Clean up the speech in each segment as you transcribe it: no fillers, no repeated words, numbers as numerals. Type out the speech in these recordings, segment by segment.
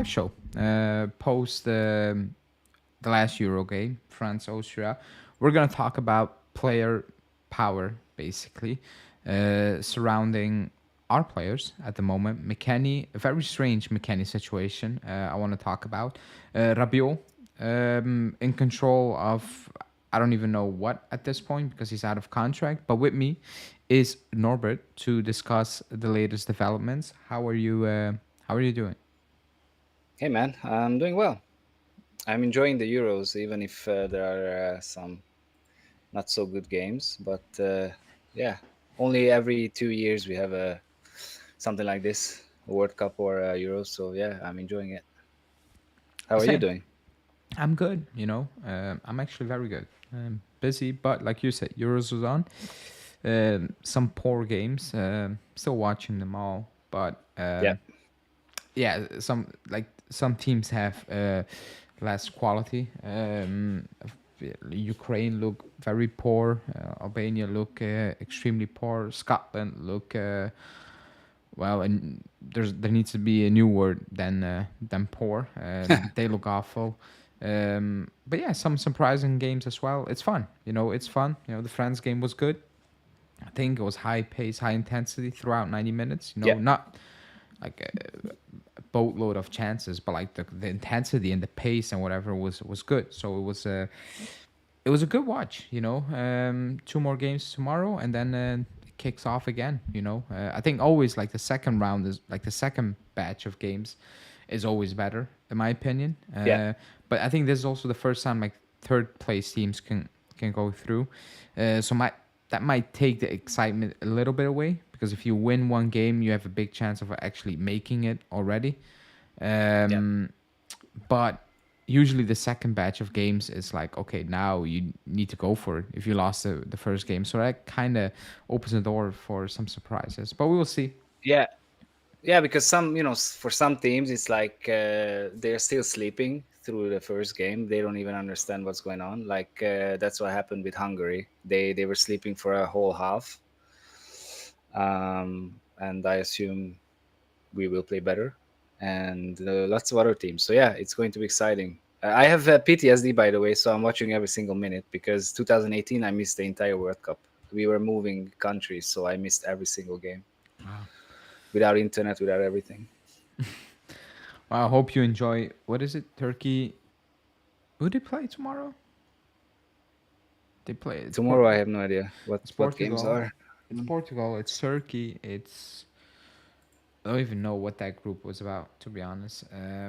show post the last Euro game, France Austria. We're gonna talk about player power, basically, surrounding our players at the moment. McKennie, a very strange McKennie situation. I want to talk about Rabiot in control of. I don't even know what at this point because he's out of contract. But with me is Norbert to discuss the latest developments. How are you? How are you doing? Hey man, I'm doing well. I'm enjoying the Euros, even if there are some not so good games. But yeah, only every 2 years we have a something like this, a World Cup or a Euros. So yeah, I'm enjoying it. How are you Same. doing? I'm good, I'm actually very good. I'm busy, but like you said, Euros was on. Some poor games. Still watching them all, but Yeah, yeah, some teams have less quality. Ukraine look very poor. Albania look extremely poor. Scotland look well, and there needs to be a new word than poor. They look awful. But yeah, some surprising games as well. It's fun. It's fun. The France game was good. I think it was high pace, high intensity throughout 90 minutes. yeah, Not like a boatload of chances, but like the intensity and the pace and whatever was good. So it was a good watch. Two more games tomorrow, and then it kicks off again. I think always like the second round is like the second batch of games is always better in my opinion. yeah, But I think this is also the first time like third place teams can go through. So that might take the excitement a little bit away because if you win one game, you have a big chance of actually making it already. yeah, Um, but usually the second batch of games is like, okay, now you need to go for it if you lost the first game. So that kind of opens the door for some surprises. But we will see. yeah, yeah. Because for some teams, it's like they're still sleeping through the first game. They don't even understand what's going on. Like that's what happened with Hungary. They were sleeping for a whole half, and I assume we will play better, and lots of other teams. So yeah, it's going to be exciting. I have PTSD, by the way, so I'm watching every single minute because 2018 I missed the entire World Cup. We were moving countries, so I missed every single game Wow. without internet, without everything. Well, I hope you enjoy. What is it? Turkey. Who they play tomorrow? They play. Tomorrow I have no idea It's what games Portugal. are. It's Portugal. It's Turkey. It's. I don't even know what that group was about, to be honest. I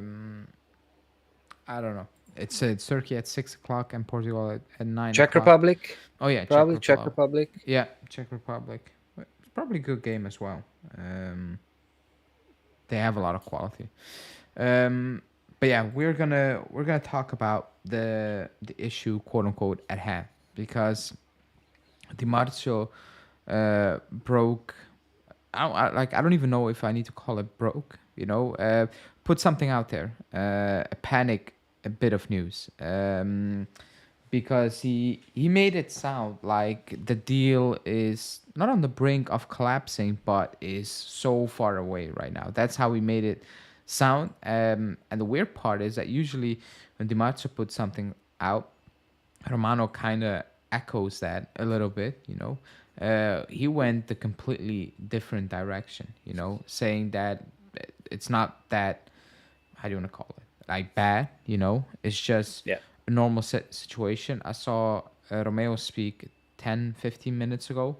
don't know. It's Turkey at 6 o'clock and Portugal at nine Czech o'clock. Republic, Oh yeah, Czech probably Czech Republic. Republic. Yeah, Czech Republic. It's probably a good game as well. Um, they have a lot of quality. Um, but yeah, we're gonna talk about the issue, quote unquote, at hand because Di Marzio broke. I don't even know if I need to call it broke. Put something out there, a panic, a bit of news. Because he made it sound like the deal is not on the brink of collapsing, but is so far away right now. That's how he made it sound. And the weird part is that usually when Di Marzio puts something out, Romano kind of echoes that a little bit. He went the completely different direction. Saying that it's not that, how do you want to call it, like bad. It's just Yeah, a normal situation. I saw Romeo speak 10, 15 minutes ago,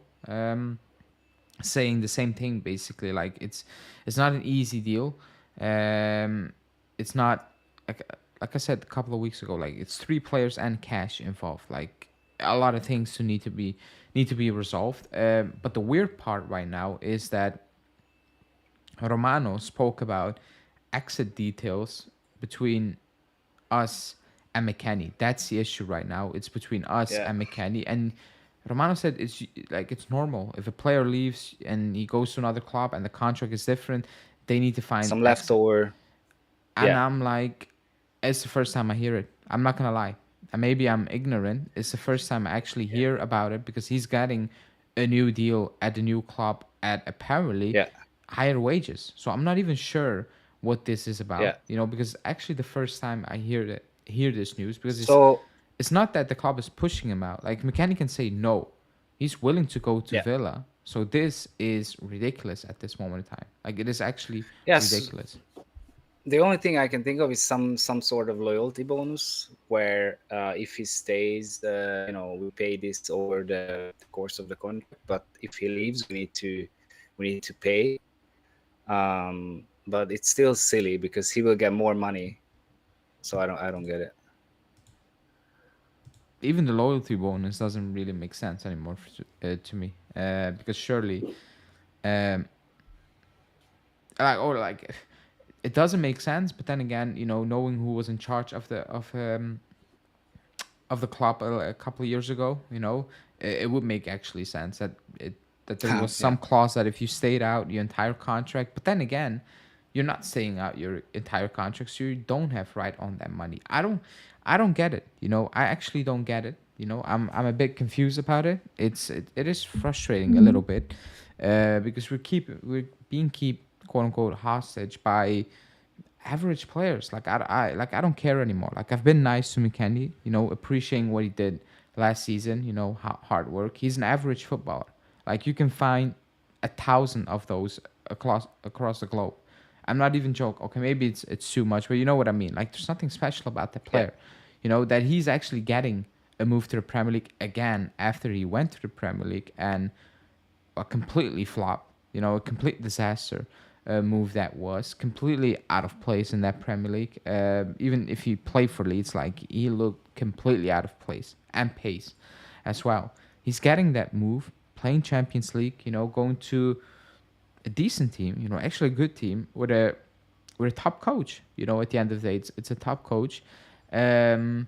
saying the same thing basically. Like it's not an easy deal. It's not like like I said a couple of weeks ago. Like it's three players and cash involved. Like a lot of things to need to be resolved. But the weird part right now is that Romano spoke about exit details between us and McKennie. That's the issue right now. It's between us yeah. and McKennie. And Romano said it's normal. If a player leaves and he goes to another club and the contract is different, they need to find Some exit. leftover. And Yeah, I'm like, it's the first time I hear it. I'm not gonna lie. And maybe I'm ignorant. It's the first time I actually yeah, hear about it because he's getting a new deal at the new club at apparently yeah. higher wages. So I'm not even sure what this is about. Yeah. Because actually the first time I hear this news, because So it's not that the club is pushing him out. Like McKennie can say no, he's willing to go to yeah, Villa. So this is ridiculous at this moment in time. Like it is actually yes. ridiculous. The only thing I can think of is some sort of loyalty bonus where if he stays, we pay this over the course of the contract. But if he leaves, we need to pay. But it's still silly because he will get more money. So I don't get it. Even the loyalty bonus doesn't really make sense anymore to me, because surely, um, like it doesn't make sense. But then again, knowing who was in charge of the club a couple of years ago, it would make actually sense that there was Yeah, some clause that if you stayed out your entire contract. But then again, you're not staying out your entire contract, so you don't have right on that money. I don't get it. I actually don't get it. I'm a bit confused about it. It is frustrating a little bit, because we're being keep quote unquote hostage by average players. I don't care anymore. Like I've been nice to McKennie, appreciating what he did last season. Hard work. He's an average footballer. Like you can find 1,000 of those across the globe. I'm not even joking. Okay, maybe it's too much, but you know what I mean. Like there's nothing special about the yeah, player. That he's actually getting a move to the Premier League again after he went to the Premier League and a completely flop, a complete disaster move that was completely out of place in that Premier League. Even if he played for Leeds, like he looked completely out of place and pace as well. He's getting that move, playing Champions League, going to a decent team, actually a good team with a top coach. At the end of the day, it's a top coach. Um,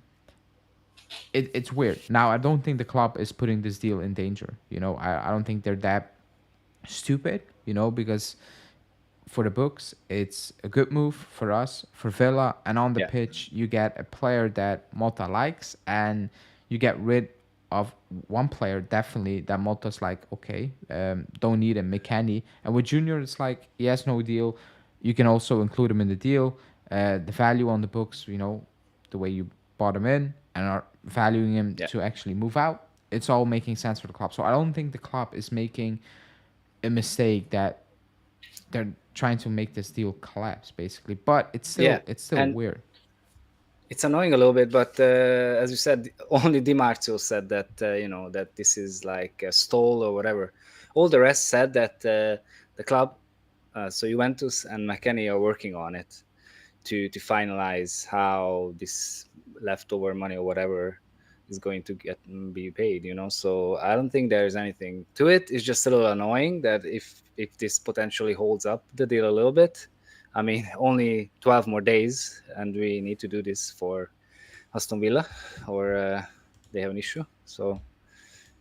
it's weird. Now, I don't think the club is putting this deal in danger. I don't think they're that stupid, because for the books, it's a good move for us, for Villa, and on the yeah, pitch, you get a player that Motta likes, and you get rid of one player definitely that Motta's like, okay, don't need him, McKennie. And with Junior, it's like he has no deal. You can also include him in the deal. The value on the books, the way you bought him in and are valuing him yeah. to actually move out, it's all making sense for the club. So I don't think the club is making a mistake that they're trying to make this deal collapse basically, but it's Yeah. still it's still And weird. it's annoying a little bit, but as you said, only Di Marzio said that that this is like a stall or whatever. All the rest said that the club, so Juventus and McKennie are working on it to finalize how this leftover money or whatever is going to be paid. So I don't think there's anything to it. It's just a little annoying that if this potentially holds up the deal a little bit. I mean, only 12 more days, and we need to do this for Aston Villa, or they have an issue. So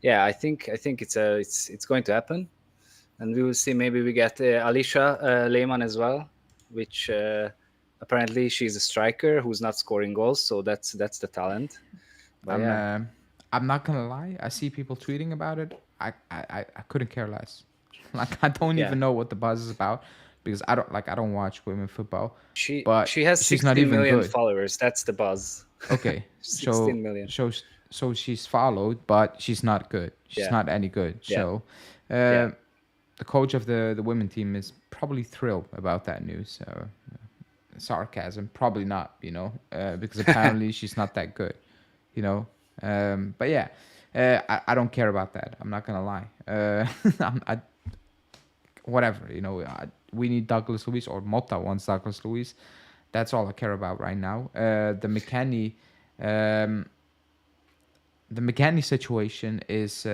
yeah, I think it's going to happen, and we will see. Maybe we get Alicia Lehmann as well, which apparently she's a striker who's not scoring goals. So that's the talent. But I'm yeah, uh, I'm not gonna lie. I see people tweeting about it. I couldn't care less. Like I don't yeah, even know what the buzz is about because I don't watch women football, she but has she's not 16 even million good. followers. That's the buzz. Okay, 16 million. so she's followed, but she's not good. She's Yeah, not any good. yeah, So, yeah, the coach of the women team is probably thrilled about that news. Sarcasm, probably not. Because apparently she's not that good. You know, but yeah, I don't care about that. I'm not gonna lie. Whatever. We need Douglas Luiz or Motta wants Douglas Luiz. That's all I care about right now. Um, the McKennie situation is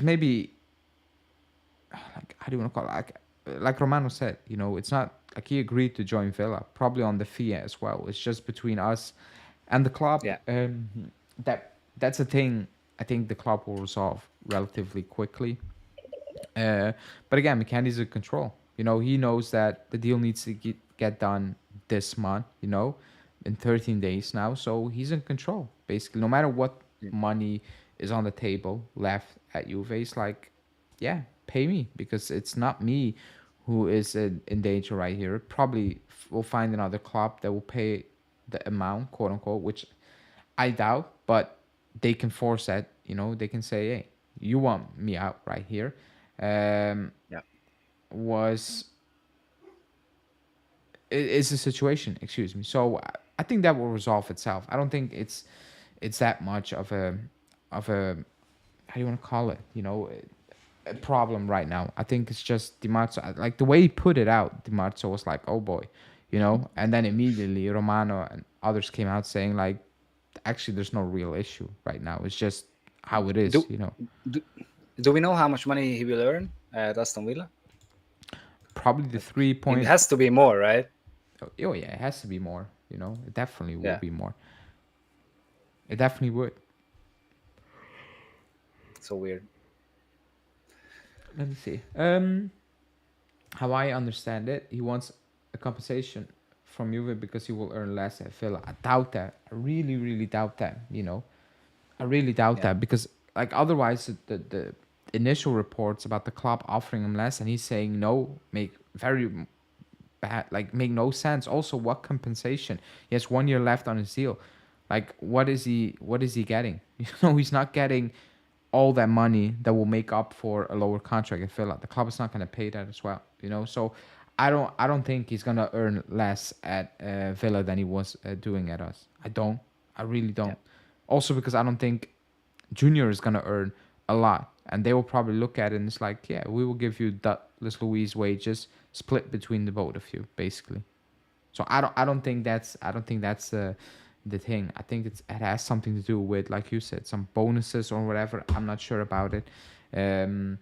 maybe like how do you want to call it? Like Romano said, it's not like he agreed to join Villa, probably on the fee as well. It's just between us and the club. yeah, That's a thing. I think the club will resolve relatively quickly. Uh, but again, McKennie's in control. He knows that the deal needs to get done this month. In 13 days now, so he's in control basically. No matter what money is on the table left at Juve, it's like, yeah, pay me because it's not me who is in danger right here. Probably will find another club that will pay the amount, quote unquote, which I doubt, but they can force that. You know, they can say, "Hey, you want me out right here." Um, Yeah. was is the situation? Excuse me. So I think that will resolve itself. I don't think it's that much of a how do you want to call it? You know, a problem right now. I think it's just Di Marzio. Like the way he put it out, Di Marzio was like, "Oh boy," you know, and then immediately Romano and others came out saying like, "Actually, there's no real issue right now. It's just how it is," Do, you know. do do we know how much money he will earn at Aston Villa? Probably the Like, three it point. has to be more, right? Oh yeah, it has to be more. You know, it definitely will Yeah. be more. It definitely would. So weird. Let me see. How I understand it, he wants a compensation from Juve because he will earn less at Villa. I doubt that. I really, really doubt that. You know, I really doubt Yeah. that because like otherwise the initial reports about the club offering him less and he's saying no make very bad like make no sense. Also, what compensation? He has 1 year left on his deal. Like what is he getting? You know, he's not getting all that money that will make up for a lower contract at Villa. The club is not going to pay that as well. You know, so I don't think he's going to earn less at Villa than he was doing at us. I don't. I really Yeah. don't. Also because I don't think Junior is going to earn a lot, and they will probably look at it and it's like, yeah, we will give you Douglas Luiz wages split between the both of you, basically. So I don't think that's the thing. I think it has something to do with, like you said, some bonuses or whatever. I'm not sure about it. Um,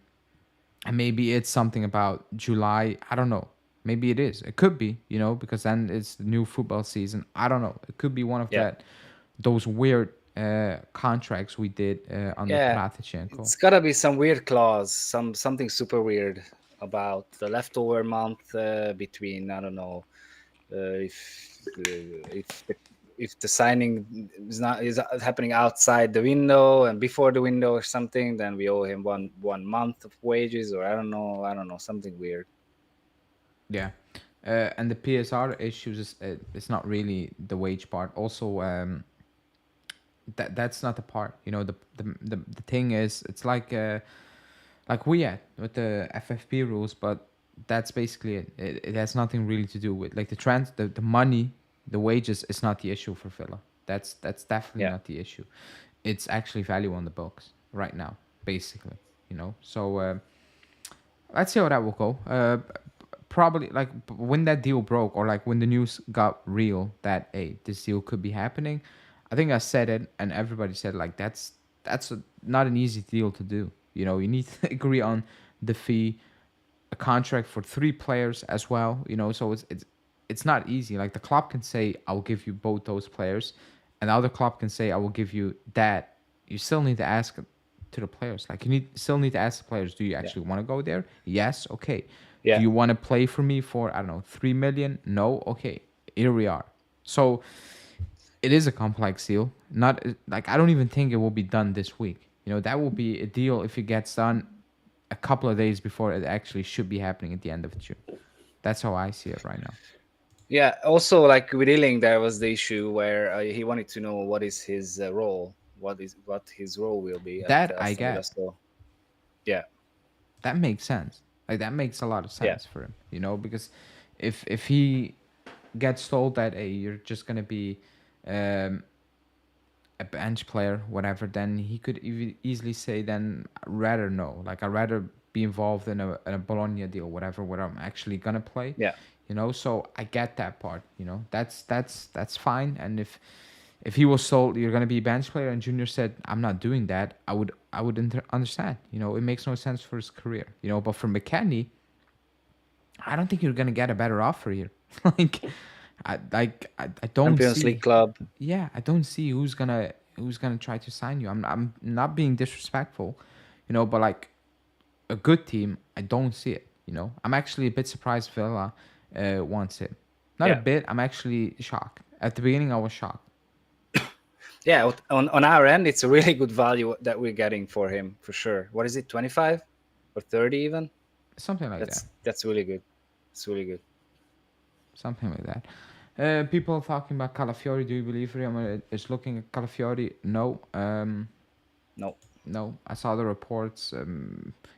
and maybe it's something about July. I don't know. Maybe it is. It could be, you know, because then it's the new football season. I don't know. It could be one of Yeah. those weird contracts we did under Yeah. Pratichenko. It's gotta be some weird clause, something super weird about the leftover month between, I don't know, if the signing is happening outside the window and before the window or something, then we owe him one month of wages, or I don't know, something weird. Yeah. And the PSR issues is it's not really the wage part. Also, that's not the part. You know, the thing is, it's like we had with the FFP rules, but that's basically it. It has nothing really to do with like the money, the wages is not the issue for Villa. That's definitely Yeah. not the issue. It's actually value on the books right now, basically. You know, so let's see how that will go. Probably like when that deal broke or like when the news got real that hey this deal could be happening, I think I said it and everybody said like that's not an easy deal to do. You know, you need to agree on the fee, a contract for three players as well. You know, so it's not easy. Like the club can say I'll give you both those players, and the other club can say I will give you that. You still need to ask to the players. Like still need to ask the players, do you Yeah. actually want to go there? Yes, okay. Do Yeah. you want to play for me for I don't know 3 million? No, okay. Here we are. So it is a complex deal. Not like I don't even think it will be done this week. You know that will be a deal if it gets done a couple of days before it actually should be happening at the end of June. That's how I see it right now. Yeah. Also, like with Ealing, there was the issue where he wanted to know what is his role, what his role will be at That I Aston Villa. get. So yeah. That makes sense. Like that makes a lot of Yeah. sense for him, you know, because if he gets told that hey you're just gonna be um, a bench player, whatever, then he could easily say then rather no, like I'd rather be involved in a Bologna deal, whatever, where I'm actually gonna play, Yeah. you know. So I get that part, you know. That's fine. And if he was told you're gonna be a bench player and Junior said I'm not doing that, I would understand. You know, it makes no sense for his career. You know, but for McKennie, I don't think you're gonna get a better offer here. I don't Champions League see. club. Yeah, I don't see who's gonna try to sign you. I'm not being disrespectful, you know, but like a good team, I don't see it. You know, I'm actually a bit surprised Villa wants it. Not a Yeah. bit. I'm actually shocked. At the beginning, I was shocked. Yeah. On our end, it's a really good value that we're getting for him, for sure. What is it, 25 or 30 even? Something like that. That's really good. It's really good. something like that. People talking about Calafiori. Do you believe Real Madrid is looking at Calafiori? No. No. No. I saw the reports.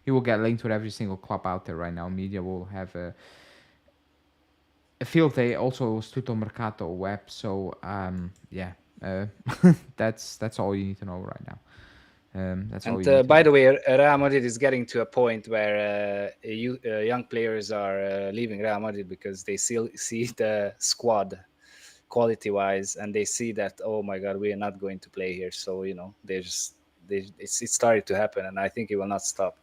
He will get linked with every single club out there right now. Media will have a field day. Also, Stuto Mercato web. So yeah, uh, that's all you need to know right now. That's all And you need to by know. the way, Real Madrid is getting to a point where young players are leaving Real Madrid because they still see the squad quality-wise, and they see that, oh my God, we are not going to play here. So it started to happen, and I think it will not stop.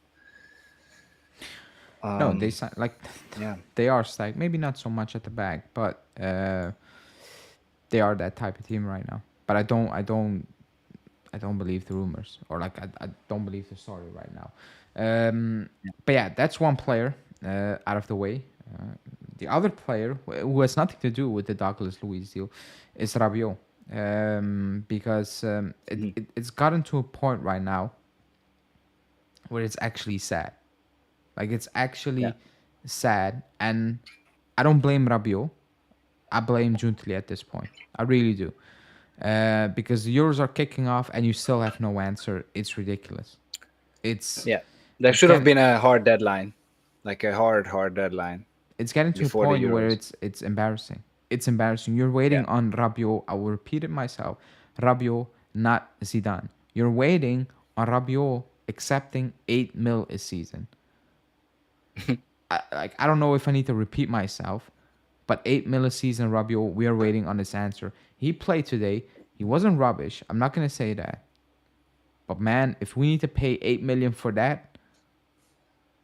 No, they Um, like yeah, they are stacked. Maybe not so much at the back, but they are that type of team right now. But I don't believe the rumors, or like I don't believe the story right now. But yeah, that's one player out of the way. The other player who has nothing to do with the Douglas Luiz deal is Rabiot, because it's gotten to a point right now where it's actually sad. Like it's yeah, actually sad, and I don't blame Rabiot. I blame Giuntoli at this point. I really do. Because the Euros are kicking off and you still have no answer. It's ridiculous. It's yeah. There it's should have getting been a hard deadline, like a hard deadline it's getting to a before the point where Euros. it's embarrassing. It's embarrassing. You're Yeah, waiting on Rabiot. I will repeat it myself. Rabiot, not Zidane. You're waiting on Rabiot accepting 8 mil a season. I don't know if I need to repeat myself, but 8 mil a season, Rabiot. We are waiting on his answer. He played today. He wasn't rubbish. I'm not gonna say that. But man, if we need to pay 8 million for that,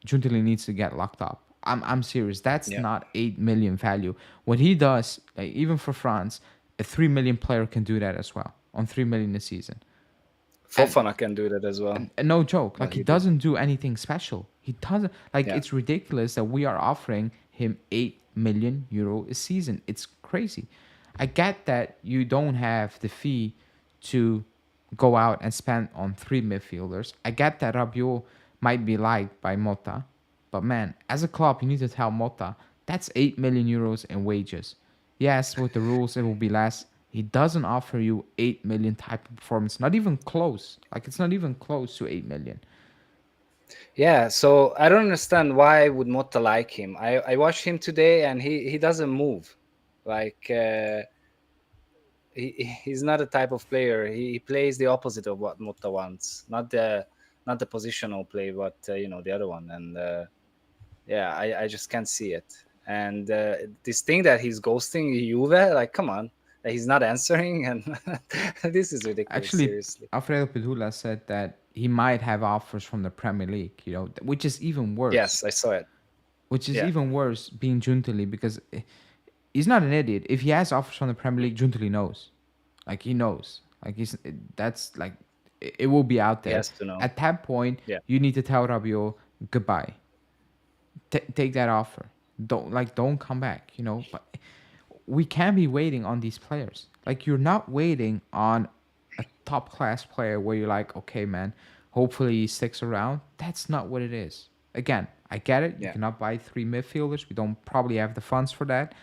Juntoli needs to get locked up. I'm serious. That's yeah. not 8 million value. What he does, like, even for France, a 3 million player can do that as well on 3 million a season. And, Fofana can do that as well, and no joke, but like he he did. doesn't do anything special. He doesn't like Yeah, it's ridiculous that we are offering him 8 million euro a season. It's crazy. I get that you don't have the fee to go out and spend on three midfielders. I get that Rabiot might be liked by Motta, but man, as a club, you need to tell Motta that's 8 million euros in wages. Yes, with the rules, it will be less. He doesn't offer you 8 million type of performance. Not even close. Like it's not even close to 8 million. yeah. So I don't understand why would Motta like him. I watched him today, and he doesn't move. Like he's not a type of player. He plays the opposite of what Motta wants. Not the positional play, but the other one. And yeah, I just can't see it. And this thing that he's ghosting Juve, like, come on, that he's not answering, and this is ridiculous. Actually, Seriously. Alfredo Pedula said that he might have offers from the Premier League, which is even worse. Yes, I saw it. Which is Yeah, even worse being Juntoli because he's not an idiot. If he has offers from the Premier League, Juntoli knows. Like he knows. Like that's like it will be out he there. has to know. At that point, Yeah, you need to tell Rabiot goodbye. Take that offer. Don't come back. But we can't be waiting on these players. Like you're not waiting on a top class player where you're like, okay, man, hopefully he sticks around. That's not what it is. Again, I get it. You yeah, cannot buy three midfielders. We don't probably have the funds for that.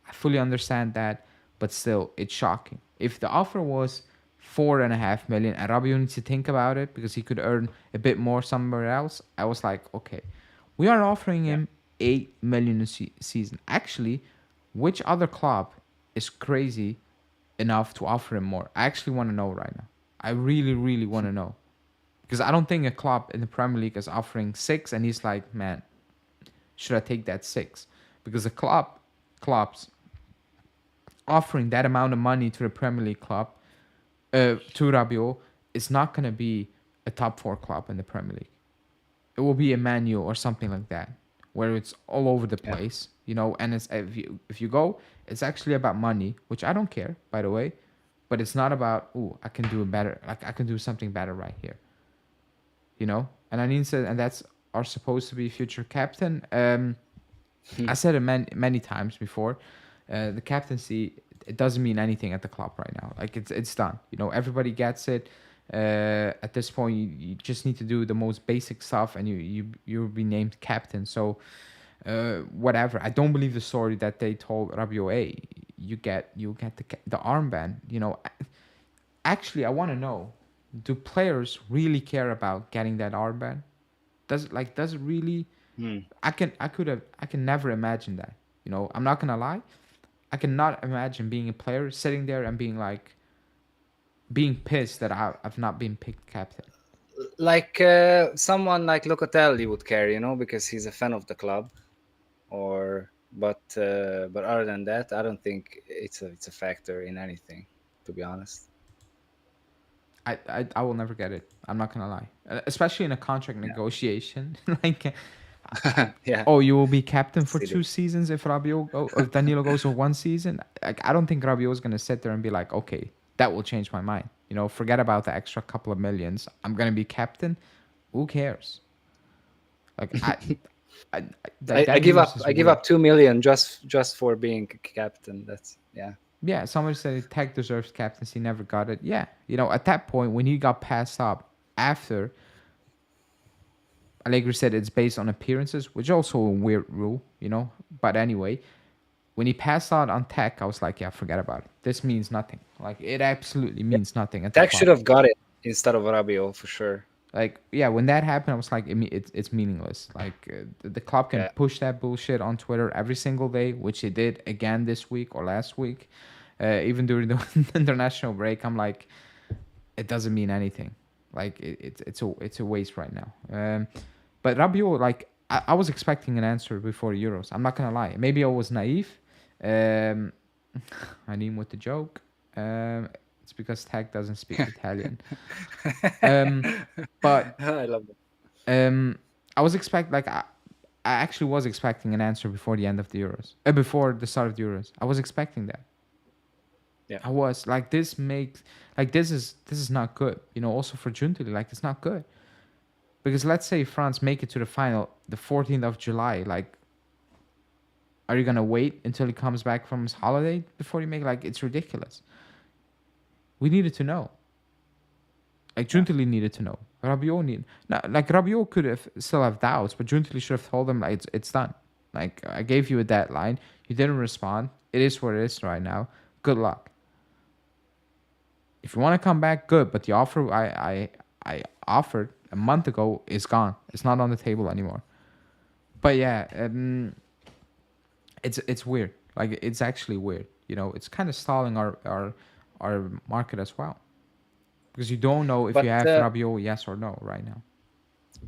I fully understand that, but still, it's shocking. If the offer was 4.5 million and Rabiot needs to think about it because he could earn a bit more somewhere else, I was like, okay, we are offering yeah. him 8 million a season. Actually, which other club is crazy enough to offer him more? I actually want to know right now. I really, really want to know because I don't think a club in the Premier League is offering 6, and he's like, man, should I take that 6? Because the clubs offering that amount of money to the Premier League club, to Rabiot, is not going to be a top 4 club in the Premier League. It will be a Man U or something like that, where it's all over the Yeah. place, and it's if you go, it's actually about money, which I don't care, by the way, but it's not about, I can do it better, like I can do something better right here, and I need to, and that's are supposed to be future captain. I said it many times before. The captaincy, it doesn't mean anything at the club right now. Like it's done. Everybody gets it. At this point, you just need to do the most basic stuff, and you'll be named captain. So whatever. I don't believe the story that they told Rabiot, hey, you get the armband. Actually, I want to know, do players really care about getting that armband? Does it really? Hmm. I can never imagine that. I'm not gonna lie. I cannot imagine being a player sitting there and being pissed that I've not been picked captain. Like someone like Locatelli would care, because he's a fan of the club. Or but other than that, I don't think it's a factor in anything, to be honest. I will never get it. I'm not gonna lie, especially in a contract negotiation. like, I, Yeah, oh, you will be captain for silly. 2 seasons if if Danilo goes for 1 season. Like, I don't think Rabiot is gonna sit there and be like, okay, that will change my mind. Forget about the extra couple of millions. I'm gonna be captain. Who cares? Like, like I that give news up. is I give weird. up 2 million just for being captain. That's yeah. Yeah, somebody said Tech deserves captaincy, never got it. Yeah, at that point when he got passed up after Allegri said it's based on appearances, which is also a weird rule. But anyway, when he passed out on Tech, I was like, yeah, forget about it. This means nothing. Like, it absolutely Yeah, means nothing at the Tech should club. have got it instead of Rabiot for sure. Like, yeah, when that happened, I was like, it's meaningless. Like, the club can Yeah. push that bullshit on Twitter every single day, which it did again this week or last week. Even during the international break, I'm like, it doesn't mean anything. Like, it's a waste right now. But Rabiot, like, I was expecting an answer before Euros. I'm not gonna lie. Maybe I was naive. Um, I mean, with the joke. It's because Tag doesn't speak Italian. Um, but I love that. I was I actually was expecting an answer before the end of the Euros. Before the start of the Euros, I was expecting that. Yeah. I was like, this is not good. Also for Giuntoli, like, it's not good because let's say France make it to the final the 14th of July. Like, are you gonna wait until he comes back from his holiday before you make? Like, it's ridiculous. We needed to know. Like, Yeah. Giuntoli needed to know. Rabiot need no, like Rabiot could have still have doubts, but Giuntoli should have told him, like, it's done. Like, I gave you a deadline, you didn't respond. It is what it is right now. Good luck. If you want to come back, good. But the offer I offered a month ago is gone. It's not on the table anymore. But yeah, it's weird. Like, it's actually weird. It's kind of stalling our market as well because you don't know if But you have Rabiot, yes or no, right now.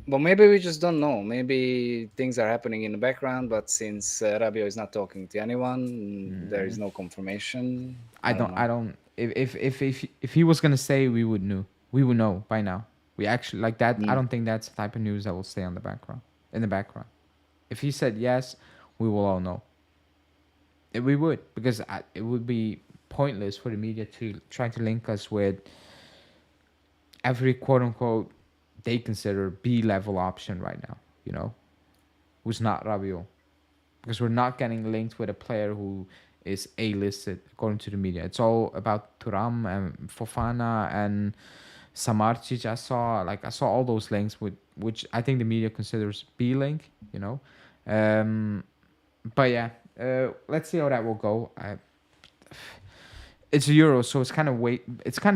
maybe we just don't know. Maybe things are happening in the background, but since Rabiot is not talking to anyone, there is no confirmation. I I don't don't. know. I don't. If he was gonna say, we would know by now. We actually like that. I Mm. don't think that's the type of news that will stay on the background. In the background, if he said yes, we will all know. We would because it would be pointless for the media to try to link us with every quote unquote they consider B level option right now. Who's not Rabiot, because we're not getting linked with a player who is A listed according to the media. It's all about Turam and Fofana and Samardzic. I saw all those links with which I think the media considers B link. Um, but yeah, let's see how that will go. It's a Euro, so it's kind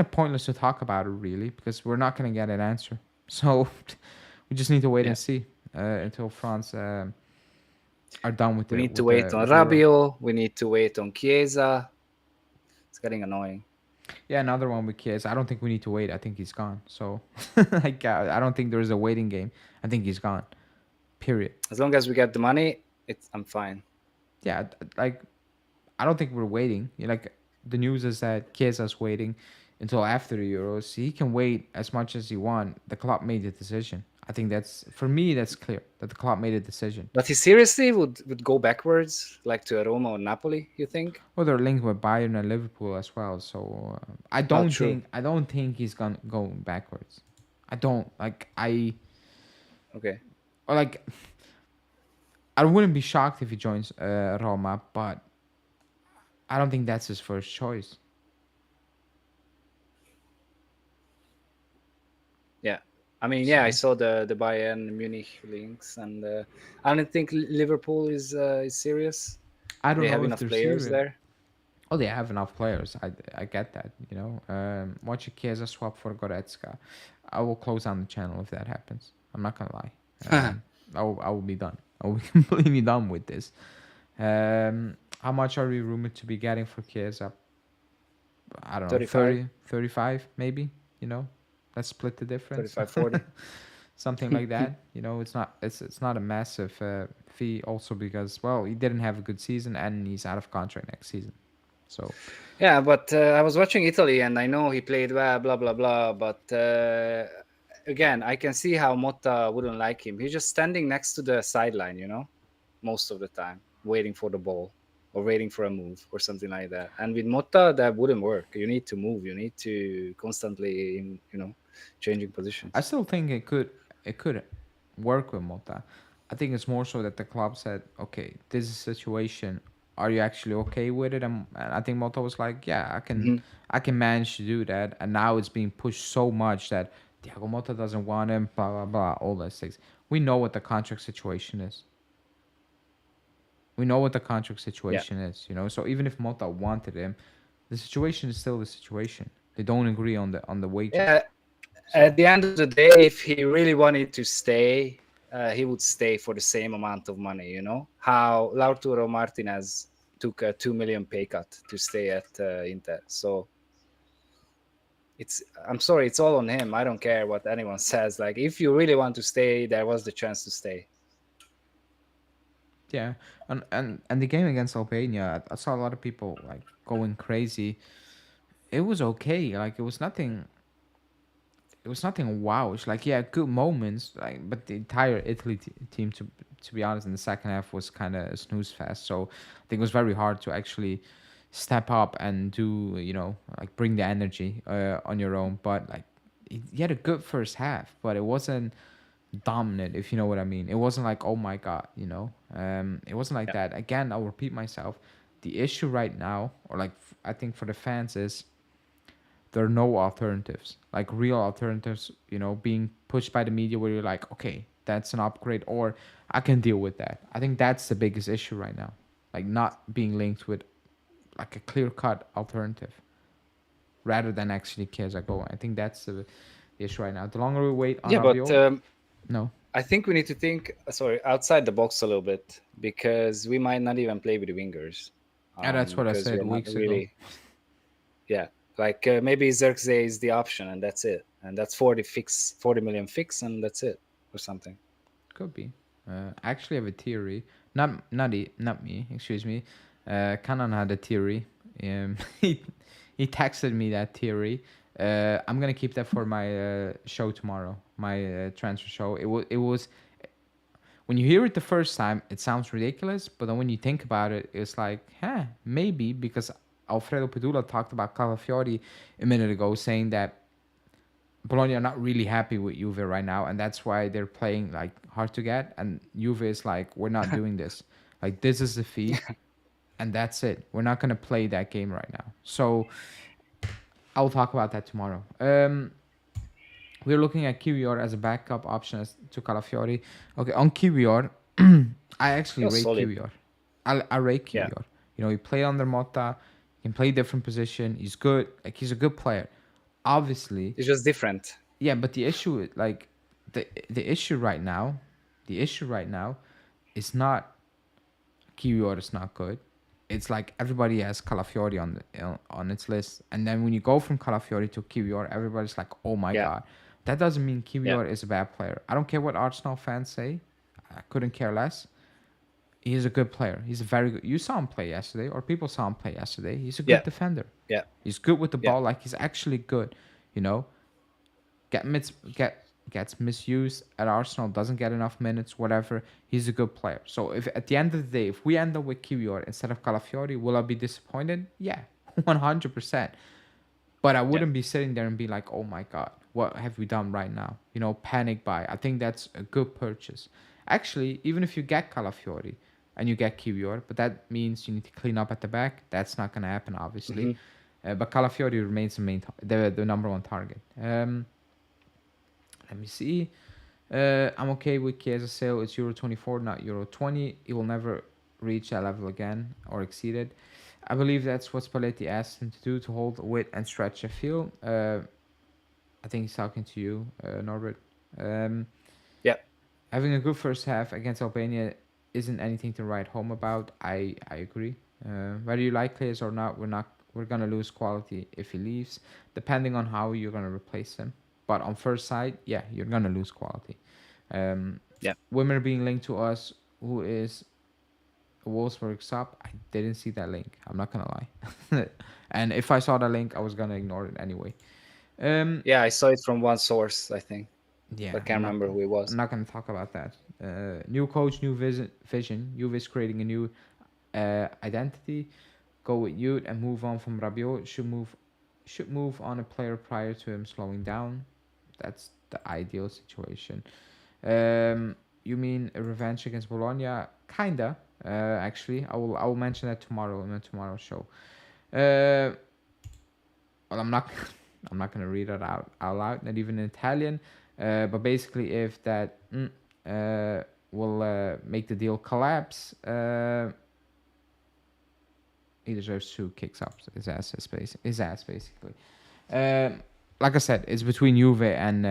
of pointless to talk about it really because we're not gonna get an answer. So we just need to wait Yeah. and see until France are done with We the need to with wait the on with the Euro. Rabiot. We need to wait on Chiesa. It's getting annoying. Yeah, another one with Chiesa. I don't think we need to wait. I think he's gone. So, like, I don't think there's a waiting game. I think he's gone. Period. As long as we get the money, I'm fine. Yeah, like, I don't think we're waiting. Like, the news is that Chiesa's waiting until after the Euros. He can wait as much as he want. The club made the decision. I think for me, that's clear that the club made a decision. But he seriously would go backwards, like to Roma or Napoli. You think? Well, they're linked with Bayern and Liverpool as well. So I Oh, don't true. think I don't think he's gonna go backwards. I don't like I Okay. or like I wouldn't be shocked if he joins Roma, but I don't think that's his first choice. Yeah. I mean, yeah, I So saw the Bayern Munich links, and I don't think Liverpool is serious. I don't They have know if enough they're players serious. there. Oh, they have enough players. I get that. You know, watch a Chiesa swap for Goretzka. I will close down the channel if that happens. I'm not gonna lie. I will be done. I will be completely done with this. How much are we rumored to be getting for Chiesa? I don't know, 35, 30, 35 maybe. You know, let's split the difference. 35, 40. Something like that. You know, it's not a massive fee. Also because well, he didn't have a good season and he's out of contract next season. So Yeah, but I was watching Italy, and I know he played well, blah blah blah. But again, I can see how Motta wouldn't like him. He's just standing next to the sideline, most of the time, waiting for the ball or waiting for a move or something like that. And with Motta, that wouldn't work. You need to move. You need to constantly, changing I positions. still think it could work with Mota. I think it's more so that the club said, okay, this is a situation. Are you actually okay with it? And I think Mota was like, yeah, Hmm. I can manage to do that. And now it's being pushed so much that Thiago Mota doesn't want him, blah blah blah, all those things. We know what the contract situation is. We know what the contract Yeah. situation is, you know. So even if Mota wanted him, the situation is still the situation. They don't agree on the wages. Yeah. At So the end of the day, if he really wanted to stay, he would stay for the same amount of money. How Lautaro Martinez took a 2 million pay cut to stay at Inter. So I'm sorry, it's all on him. I don't care what anyone says. Like, if you really want to stay, there was the chance to stay. yeah, and the game against Albania, I saw a lot of people like going crazy. It was okay. Like it was nothing wow. It's like yeah, good moments. Like but the entire Italy team to be honest in the second half was kind of a snooze fest. So I think it was very hard to actually step up and do like bring the energy on your own. But like you had a good first half, but it wasn't dominant, if you know what I mean. It wasn't like oh my god, it wasn't like Yeah. that. Again, I'll repeat myself. The issue right now, or like I think for the fans, is there are no alternatives, like real alternatives. Being pushed by the media where you're like, okay, that's an upgrade, or I can deal with that. I think that's the biggest issue right now, like not being linked with like a clear cut alternative rather than actually Chiesa go. I think that's the issue right now. The longer we wait on Yeah, but Rabiot, no. I think we need to think, sorry, outside the box a little bit, because we might not even play with the wingers, Yeah, that's what I because said we're not weeks ago. really. Yeah, like maybe Zirkzee is the option, and that's it, and that's 40 million fix, and that's it, or something. Could be. I actually have a theory. Not me. Excuse me. Canon had a theory. He texted me that theory. I'm gonna keep that for my show tomorrow. My transfer show. It was when you hear it the first time, it sounds ridiculous, but then when you think about it, it's like, maybe because Alfredo Pedula talked about Calafiori a minute ago, saying that Bologna are not really happy with Juve right now, and that's why they're playing like hard to get. And Juve is like, we're not doing this. Like this is the fee, and that's it. We're not gonna play that game right now. So I'll talk about that tomorrow. We're looking at Kiwior as a backup option to Calafiori. Okay, on Kiwior, I He actually was rate solid. Kiwior. I rate Yeah, Kiwior. He played under Motta. He can play different position. He's good. Like he's a good player. Obviously, it's just different. yeah, but the issue, like, the issue right now, is not Kiwior is not good. It's like everybody has Calafiori on its list, and then when you go from Calafiori to Kiwior, everybody's like, "Oh my Yeah, god." That doesn't mean yeah, Kiwior is a bad player. I don't care what Arsenal fans say. I couldn't care less. He's a good player. He's a very good. You saw him play yesterday, or people saw him play yesterday. He's a good yeah, defender. yeah, He's good with the yeah. ball. Like he's actually good. You know, gets misused at Arsenal, doesn't get enough minutes, whatever. He's a good player. So if at the end of the day, if we end up with Kiwior instead of Calafiori, will I be disappointed? Yeah, 100%. But I Yeah. wouldn't be sitting there and be like, oh my god, what have we done right now? Panic buy. I think that's a good purchase. Actually, even if you get Calafiori and you get Kiwior, but that means you need to clean up at the back. That's not gonna happen, obviously. Hmm. But Calafiori remains the number one target. Let me see. I'm okay with Chiesa sale. It's Euro 24, not Euro 20. It will never reach that level again or exceed it. I believe that's what Spalletti asked him to do to hold width and stretch the field. I think he's talking to you, Norbert. Um, Yeah, Having a good first half against Albania isn't anything to write home about. I agree. Whether you like players or not, we're gonna lose quality if he leaves, depending on how you're gonna replace him. But on first sight, yeah, you're gonna lose quality. Um, yeah. Wimmer being linked to us, who is a Wolfsburg sub, I didn't see that link. I'm not gonna lie. And if I saw that link, I was gonna ignore it anyway. Um, Yeah, I saw it from one source, I think, yeah, but can't remember who it I'm was. not gonna talk about that. New coach, new vision. Juve is creating a new identity. Go with youth and move on from Rabiot. Should move on a player prior to him slowing down. That's the ideal situation. You mean a revenge against Bologna? Kinda. Actually, I will mention that tomorrow in the tomorrow show. Uh, well, I'm not I'm not gonna read it out loud, not even in Italian. But basically, if that will make the deal collapse, he deserves 2 kicks up his ass basically. Um, like I said, it's between Juve and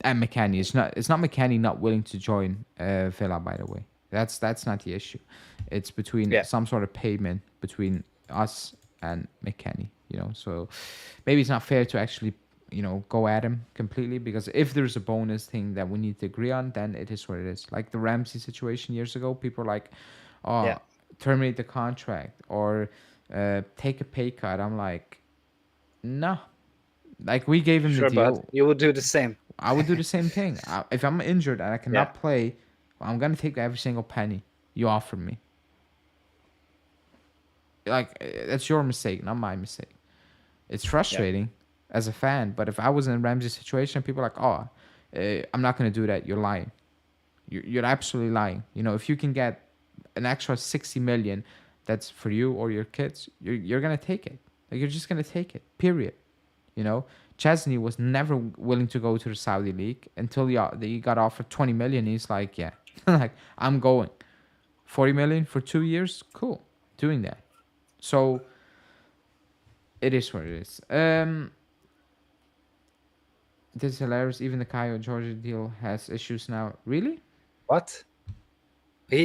McKennie. It's not McKennie not willing to join Villa. By the way, that's not the issue. It's between Yeah, some sort of payment between us and McKennie. So maybe it's not fair to actually go at him completely, because if there's a bonus thing that we need to agree on, then it is what it is. Like the Ramsey situation years ago, people were like, yeah. oh, terminate the contract or take a pay cut. I'm like, no. Like we gave him the Sure, bud. deal. You would do the same. I would do the same thing. If I'm injured and I Yeah, cannot play, I'm gonna take every single penny you offer me. Like that's your mistake, not my mistake. It's yeah, frustrating as a fan, but if I was in Ramsey's situation, people are like, oh, I'm not gonna do that. You're lying. You're absolutely lying. If you can get an extra 60 million, that's for you or your kids. You're gonna take it. Like you're just gonna take it. Period. You know, Chesney was never willing to go to the Saudi league until he got offered 20 million. He's like, yeah, like I'm going 40 million for 2 years. Cool, doing that. So it is what it is. This is hilarious. Even the Caio Georgia deal has issues now. Really? what? But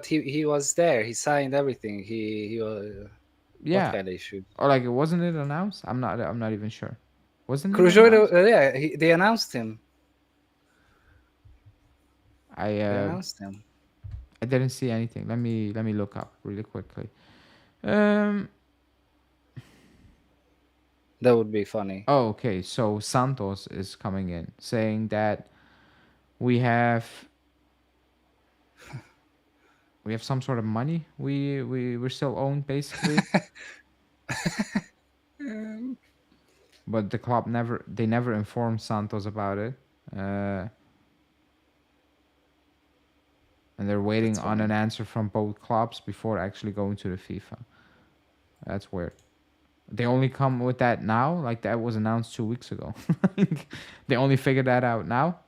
he was there. He signed everything. He was. What Yeah. kind of issues? Or like, wasn't it announced? I'm not even sure. Wasn't it Crujoy, announced? yeah, they announced him. I They uh, announced him. I didn't see anything. Let me look up really quickly. Um. That would be funny. Oh, okay. So Santos is coming in saying that we have we have some sort of money we're still owned basically, but the club never informed Santos about it. Uh, and they're waiting That's on an funny. answer from both clubs before actually going to the FIFA. That's weird. They only come with that now, like that was announced 2 weeks ago. They only figured that out now.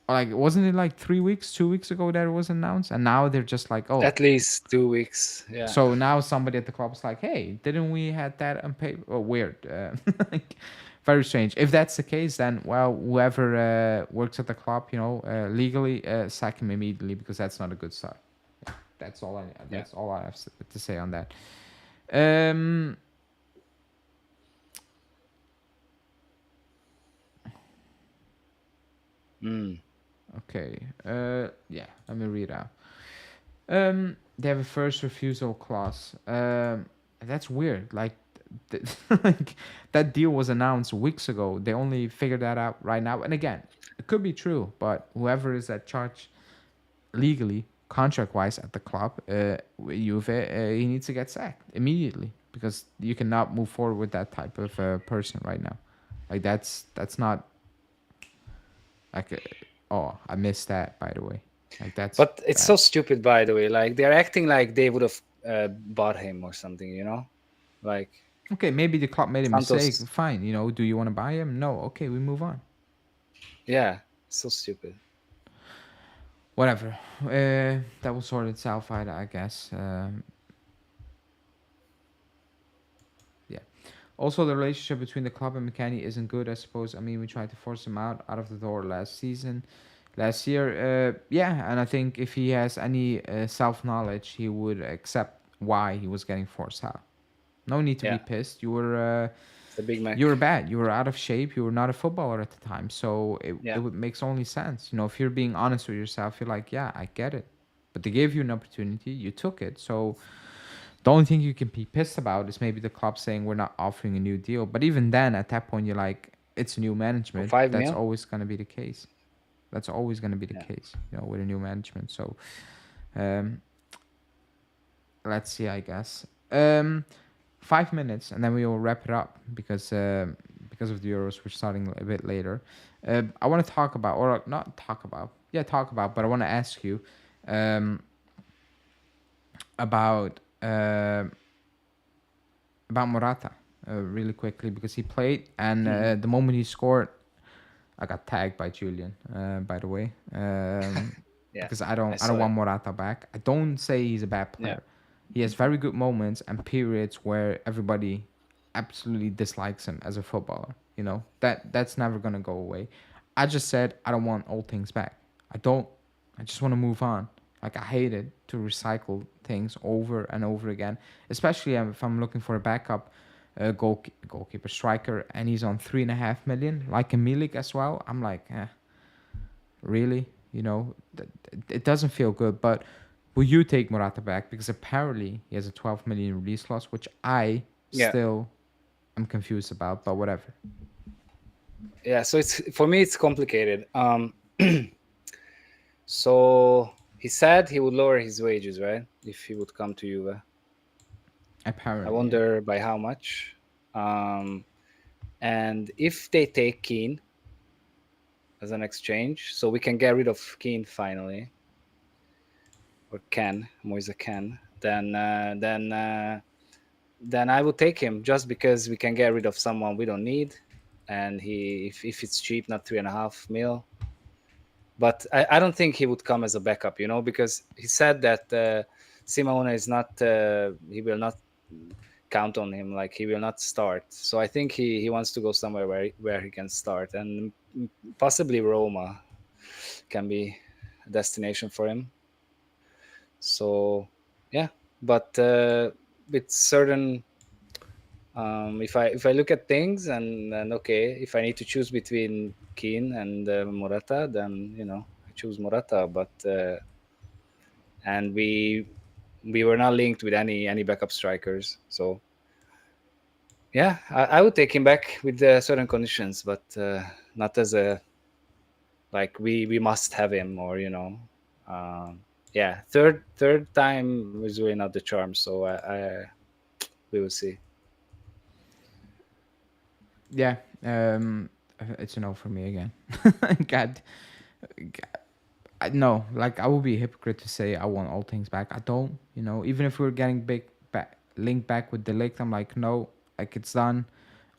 Or like, wasn't it like 3 weeks, 2 weeks ago that it was announced, and now they're just like, oh. At least 2 weeks. Yeah, So now somebody at the club's like, hey, didn't we had that on paper? Oh, weird. Like, very strange. If that's the case, then well, whoever works at the club, legally sack him immediately, because that's not a good start. That's all I. yeah. That's all I have to say on that. Um. Mm. Okay. Yeah. Let me read out. They have a first refusal clause. That's weird. Like, like that deal was announced weeks ago. They only figured that out right now. And again, it could be true, but whoever is at charge legally, contract-wise, at the club, Juve, he needs to get sacked immediately, because you cannot move forward with that type of person right now. Like that's not like. Oh, I missed that, by the way. Like that's But it's bad. so stupid, by the way. Like they're acting like they would have bought him or something. Like Okay, maybe the club made a mistake. Santos, Fine, do you want to buy him? No. Okay, we move on. yeah, so stupid. Whatever. That will sort itself out, I guess. Yeah. Also, the relationship between the club and McKennie isn't good, I suppose. I mean, we tried to force him out of the door last year. Yeah, and I think if he has any self knowledge, he would accept why he was getting forced out. No need to be Yeah, pissed. it's a Big You were Mac. bad. You were out of shape. You were not a footballer at the time. So it Yeah, would makes only sense. If you're being honest with yourself, you're like, yeah, I get it. But they gave you an opportunity. You took it. So the only thing you can be pissed about is maybe the club saying we're not offering a new deal. But even then, at that point, you're like, it's new for management. five That's mil. always going to be the case. That's always going to be the Yeah, case, with a new management. So um, let's see, I guess. 5 minutes, and then we will wrap it up because of the Euros, we're starting a bit later. I want to talk about, or not talk about, yeah, talk about, but I want to ask you um, about about Morata really quickly because he played, and the moment he scored, I got tagged by Julian. By the way, yeah, because I I don't I saw don't it. want Morata back. I don't say he's a bad Yeah, player. He has very good moments and periods where everybody absolutely dislikes him as a footballer. That's never gonna go away. I just said I don't want old things back. I don't. I just want to move on. Like I hate it to recycle things over and over again, especially if I'm looking for a backup goalkeeper striker and he's on 3.5 million, like a Milik as well. I'm like, really? It doesn't feel good. But will you take Morata back? Because apparently he has a 12 million release clause, which I yeah, still am confused about. But whatever. yeah. So it's for me, it's complicated. So he said he would lower his wages, right? If he would come to Juve. I Apparently, yeah. wonder by how much. Um, and if they take Keane as an exchange, so we can get rid of Keane finally, or Ken, Moise Ken, then I would take him just because we can get rid of someone we don't need, and if it's cheap, not 3.5 mil. But I don't think he would come as a backup, because he said that Simone is not. He will not count on him. Like he will not start. So I think he wants to go somewhere where he can start, and possibly Roma can be a destination for him. So yeah, but with certain if I look at things and okay, if I need to choose between Keane and Morata, then I choose Morata. But and we were not linked with any backup strikers, so yeah, I would take him back with certain conditions, but not as a like we must have him, or yeah, third time is really not the charm. So we will see. Yeah. It's a no for me again. God, no. Like I would be a hypocrite to say I want all things back. I don't. Even if we're getting big back linked back with Delict, I'm like no. Like it's done,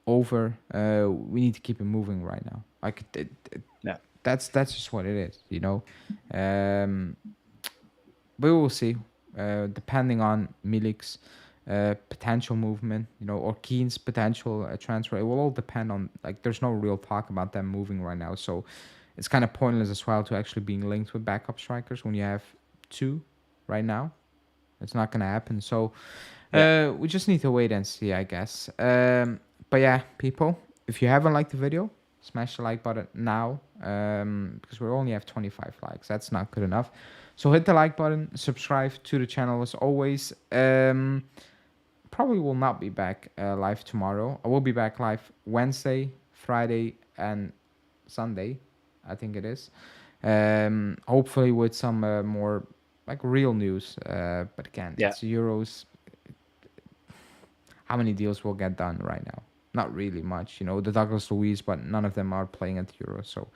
over. We need to keep it moving right now. Like Yeah, that's just what it is. Um, but we will see. Depending on Milik's potential movement, or Keane's potential transfer, it will all depend on. Like, there's no real talk about them moving right now, so it's kind of pointless as well to actually being linked with backup strikers when you have two right now. It's not gonna happen. So yeah, we just need to wait and see, I guess. But yeah, people, if you haven't liked the video, smash the like button now, because we only have 25 likes. That's not good enough. So hit the like button, subscribe to the channel as always. Probably will not be back live tomorrow. I will be back live Wednesday, Friday, and Sunday, I think it is. Hopefully with some more like real news. But again, yeah. it's Euros. How many deals will get done right now? Not really much. The Douglas Luiz, but none of them are playing at the Euros. So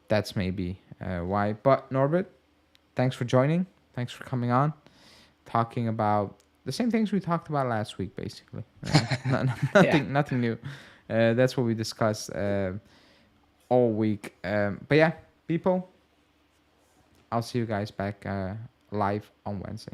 that's maybe why. But Norbert, thanks for joining. Thanks for coming on, talking about the same things we talked about last week, basically. Yeah. Nothing new. That's what we discussed all week. But yeah, people, I'll see you guys back live on Wednesday.